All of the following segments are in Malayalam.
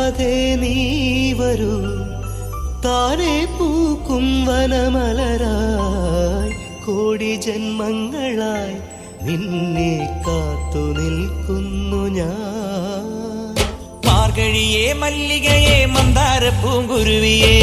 അറിയാതെ നീ വരൂ താനെ പൂക്കും വനമലരായി കോടി ജന്മങ്ങളായി നിന്നെ കാത്തു നിൽക്കുന്നു ഞാൻ. മാർഗഴിയേ മല്ലികയെ മന്ദാര പൂങ്കുരുവിയേ,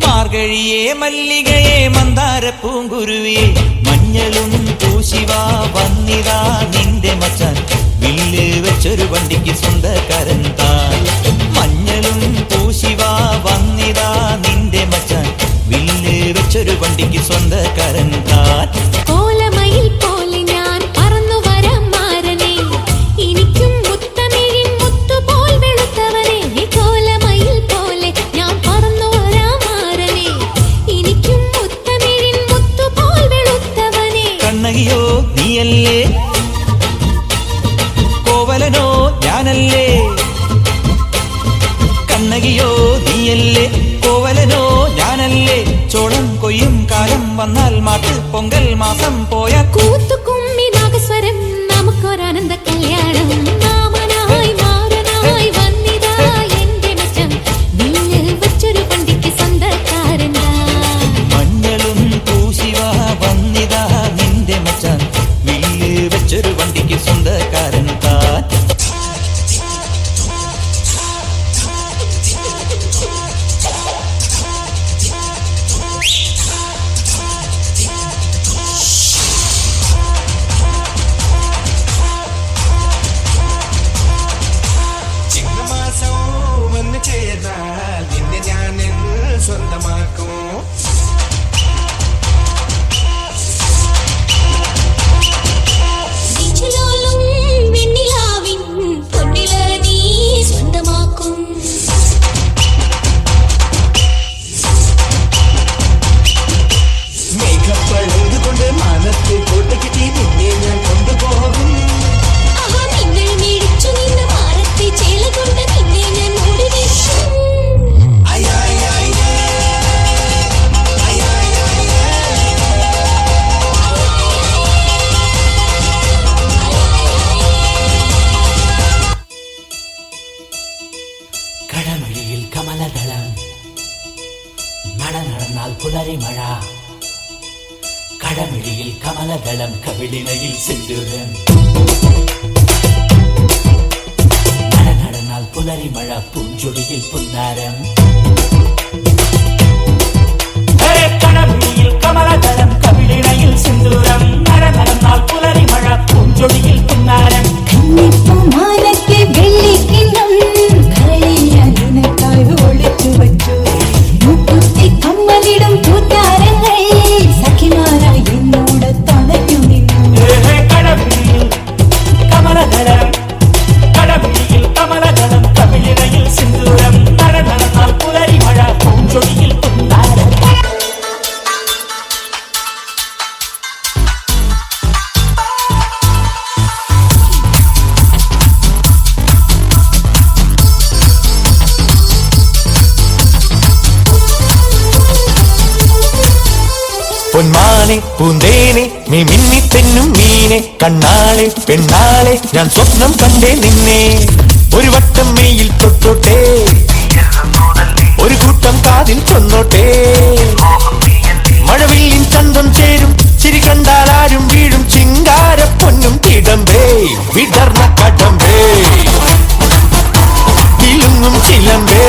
മാർഗഴിയേ മല്ലികയെ മന്ദാര പൂങ്കുരുവിയെ, മഞ്ഞളും പൂശിവാ വന്നിതാ നിന്റെ മച്ചാൻ, വില്ല് വെച്ചൊരു വണ്ടിക്ക് സ്വന്തക്കാരൻ താൻ. മഞ്ഞളും പൂശിവാ വന്നിതാ നിന്റെ മച്ചാൻ, വില്ല് വെച്ചൊരു വണ്ടിക്ക് സ്വന്തക്കാരൻ താൻ. കോലമയിൽ പോലെ ഞാൻ പറന്നു വരാം മാരനെ, എനിക്കും മുത്തമിഴിൻ മുത്തുപോൽ വെളുത്തവനെ. കോലമയിൽ പോലെ ഞാൻ പറന്നു വരാം മാരനെ, എനിക്കും മുത്തമിഴിൻ മുത്തുപോൽ വെളുത്തവനെ. കണ്ണകിയോ നീയല്ലേ, കോവലനോ ഞാനല്ലേ. കണ്ണകിയോ നീയല്ലേ, കോവലനോ ഞാനല്ലേ. ചോളം കൊയ്യും കാലം വന്നാൽ മാട്ട് പൊങ്കൽ മാസം പോയ കൂത്തുകുമ്മി നാഗസ്വരം നമുക്കൊരാനന്ദ കല്യാണം. മാമനായി മാരനായി വന്നിതാ എന്റെ മച്ചൻ, വില്ലിൽ വെച്ചൊരു വണ്ടിക്ക് സ്വന്തക്കാരൻ താൻ. മഞ്ഞളും പൂശിവാ വന്നിതാ നിന്റെ മച്ചാൻ, വില്ല് വെച്ചൊരു വണ്ടിക്ക് സ്വന്തക്കാരൻ താൻ. നിന്നെ ഞാൻ സ്വന്തമാക്കും. വെണ്ണിലാവിൻ പൊന്നില നീ സ്വന്തമാക്കും. മേഘപ്പഴുതുകൊണ്ട് മാനത്തെ കോട്ടക്കിട്ടി നിന്നെ ഞാൻ കൊണ്ടുപോകും. നിങ്ങൾ മേടിച്ചു നിന്ന് മാറത്തെ ചേല കൊണ്ട് നിന്നെ ഞാൻ മൂടി വെക്കും. കടമഴിയിൽ കമലദളം നട നടന്നാൽ പുലരി മഴ. കടമിഴിയിൽ കമലദളം കവിളിനയിൽ സിന്ദൂരം. നട നടന്നാൽ പുലരി മഴ പൂഞ്ചൊടിയിൽ പുന്നാരം. കടമിഴിയിൽ കമലദളം കവിളിനയിൽ സിന്ദൂരം. നട നടന്നാൽ പുലരി മഴ പൂഞ്ചൊടിയിൽ പുന്നാരം. കണ്ണിപ്പൂമാലയ്ക്ക് വെള്ളിക്കിണ്ണം കരളിൽ നിനക്കായി ഒളിച്ചു വച്ചു. മുക്കുത്തി കമ്മലിടും കൂത്താരങ്ങൾ സഖിമാരായി എന്നോട് തടഞ്ഞു നിന്നു. കടമിഴിയിൽ കമലദളം കടമിഴിയിൽ കമലദളം കവിളിനയിൽ സിന്ദൂരം. നട നടന്നാൽ പുലരി മഴ പൂഞ്ചൊടിയിൽ പുന്നാരം. പൊന്മാനെ പൂന്തേനെ നീ മിന്നിത്തെന്നും മീനെ, കണ്ണാളെ പെണ്ണാളെ ഞാൻ സ്വപ്നം കണ്ടേ നിന്നെ. ഒരു വട്ടം മെയ്യിൽ തൊട്ടോട്ടെ, ഒരു കൂട്ടം കാതിൽ കൊന്നോട്ടെ. മഴവില്ലിൻ ചന്തം ചേരും ചിരി കണ്ടാൽ ആരും വീഴും. ചിങ്കാര പൊന്നും തിടമ്പേ വിടർന്ന കടമ്പേ വിളുങ്ങും ചിലമ്പേ.